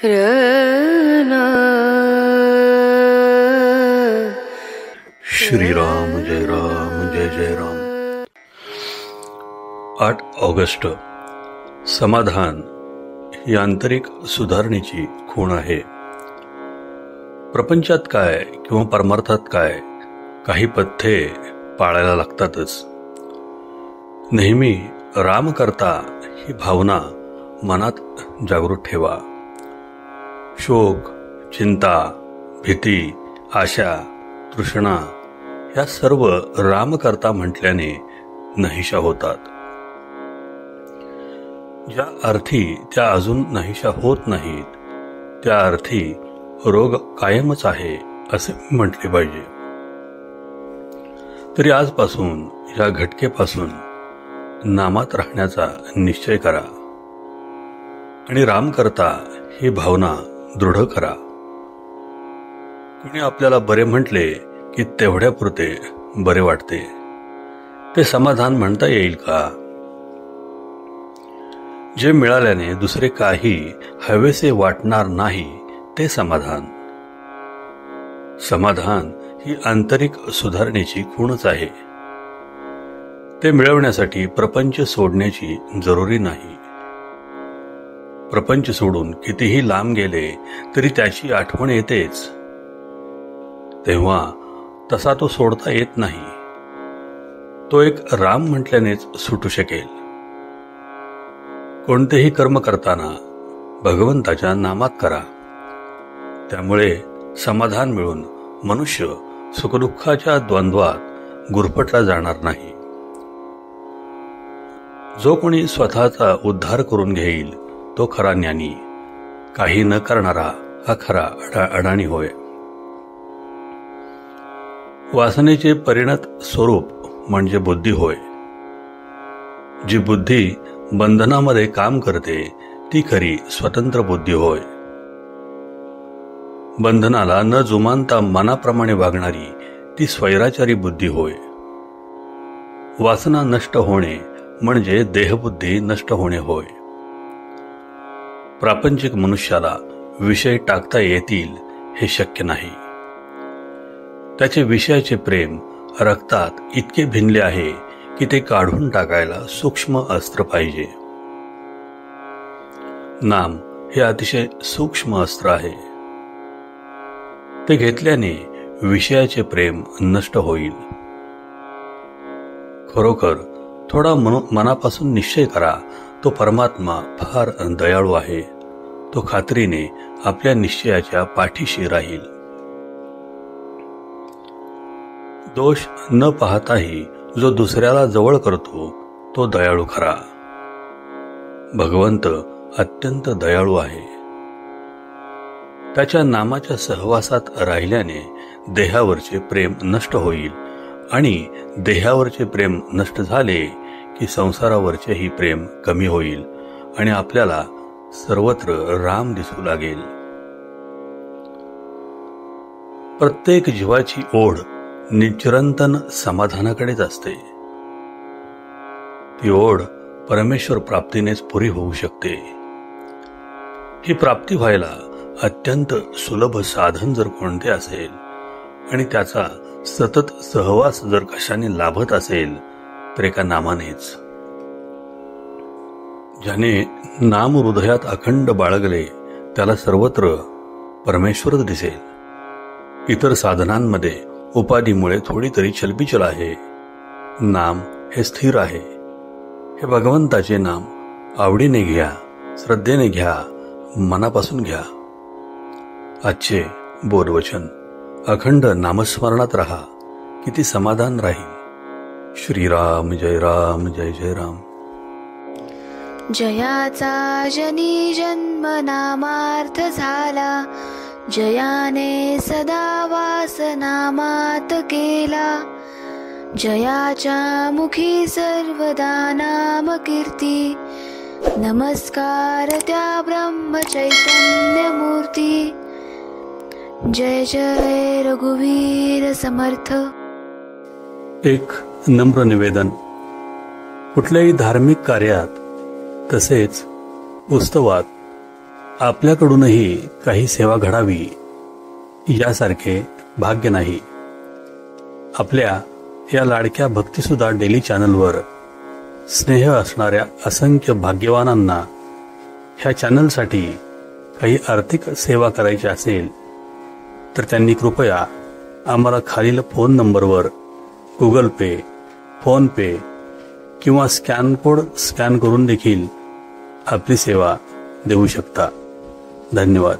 रना श्रीराम जय राम जय जय Ram. 8 August. समाधान ही आंतरिक सुधारणेची खूण आहे. प्रपंचात काय किंवा परमार्थात काय, काही पथ्ये पाळायला लागतातच. नेहमी राम करता ही भावना मनात जागृत ठेवा. शोक, चिंता, भीती, आशा, तृष्णा या सर्व राम करता म्हटल्याने नाहीशा होतात. ज्या अर्थी त्या अजून नाहीशा होत नाहीत, त्या अर्थी रोग कायमच आहे असे म्हटले पाहिजे. तरी आजपासून या घटकेपासून नामात राहण्याचा निश्चय करा आणि राम करता ही भावना दृढ करा. कुणी आपल्याला बरे म्हटले की तेवढ्यापुरते बरे वाटते. ते समाधान म्हणता येईल का? जे मिळाल्याने दुसरे काही हवेसे वाटणार नाही ते समाधान. समाधान ही आंतरिक सुधारणेची खूणच आहे. ते मिळवण्यासाठी प्रपंच सोडण्याची जरुरी नाही. प्रपंच सोडून कितीही लांब गेले तरी त्याची आठवण येतेच. तेव्हा तसा तो सोडता येत नाही. तो एक राम म्हटल्यानेच सुटू शकेल. कोणतेही कर्म करताना भगवंताच्या नामात करा. त्यामुळे समाधान मिळून मनुष्य सुखदुःखाच्या द्वंद्वात गुरफटला जाणार नाही. जो कोणी स्वतःचा उद्धार करून घेईल तो खरा ज्ञानी. काही न करणारा हा खरा अडाणी होय. वासनेचे परिणत स्वरूप म्हणजे बुद्धी होय. जी बुद्धी बंधनामध्ये काम करते ती खरी स्वतंत्र बुद्धी होय. बंधनाला न जुमानता मनाप्रमाणे वागणारी ती स्वैराचारी बुद्धी होय. वासना नष्ट होणे म्हणजे देहबुद्धी नष्ट होणे होय. प्रापंचिक मनुष्याला विषय टाकता येतील हे शक्य नाही. त्याचे विषयाचे प्रेम रक्तात इतके भिनले आहे की ते काढून टाकायला सूक्ष्म अस्त्र पाहिजे. नाम हे अतिशय सूक्ष्म अस्त्र आहे. ते घेतल्याने विषयाचे प्रेम नष्ट होईल. खरोखर थोडा मनापासून निश्चय करा. तो परमात्मा फार दयाळू आहे. तो खात्रीने आपल्या निश्चयाच्या पाठीशी राहील. दोष न पाहताही जो दुसऱ्याला जवळ करतो तो दयाळू खरा. भगवंत अत्यंत दयाळू आहे. त्याच्या नामाच्या सहवासात राहिल्याने देहावरचे प्रेम नष्ट होईल आणि देहावरचे प्रेम नष्ट झाले की संसारावरचेही प्रेम कमी होईल आणि आपल्याला सर्वत्र राम दिसू लागेल. प्रत्येक जीवाची ओढ निरंतर समाधानाकडेच असते. ती ओढ परमेश्वर प्राप्तीनेच पुरी होऊ शकते. ही प्राप्ती व्हायला अत्यंत सुलभ साधन जर कोणते असेल आणि त्याचा सतत सहवास जर कशाने लाभत असेल तर एका नामानेच. ज्याने नाम हृदयात अखंड बाळगले त्याला सर्वत्र परमेश्वरच दिसेल. इतर साधनांमध्ये उपाधीमुळे थोडी तरी चलबिचल आहे. नाम हे स्थिर आहे. हे भगवंताचे नाम आवडीने घ्या, श्रद्धेने घ्या, मनापासून घ्या. आजचे बोधवचन. अखंड नामस्मरणात राहा, किती समाधान राहील. श्रीराम जय राम जय जय राम. जयाचा जनी जन्म नामार्थ झाला. जयाने सदा वास नामात केला. जयाच्या मुखी सर्वदा नाम कीर्ती. नमस्कार त्या ब्रह्म चैतन्य मूर्ती. जय जय रघुवीर समर्थ. एक नम्र निवेदन. कुठल्याही धार्मिक कार्यात तसेच उत्सवात आपल्याकडूनही काही सेवा घडावी यासारखे भाग्य नाही. आपल्या या लाडक्या भक्तिसुधा डेली चॅनलवर स्नेह असणाऱ्या असंख्य भाग्यवानांना ह्या चॅनलसाठी काही आर्थिक सेवा करायची असेल तर त्यांनी कृपया आम्हाला खालील फोन नंबरवर गुगल पे, फोन पे किंवा स्कॅन कोड स्कॅन करून देखील आपली सेवा देऊ शकता. धन्यवाद.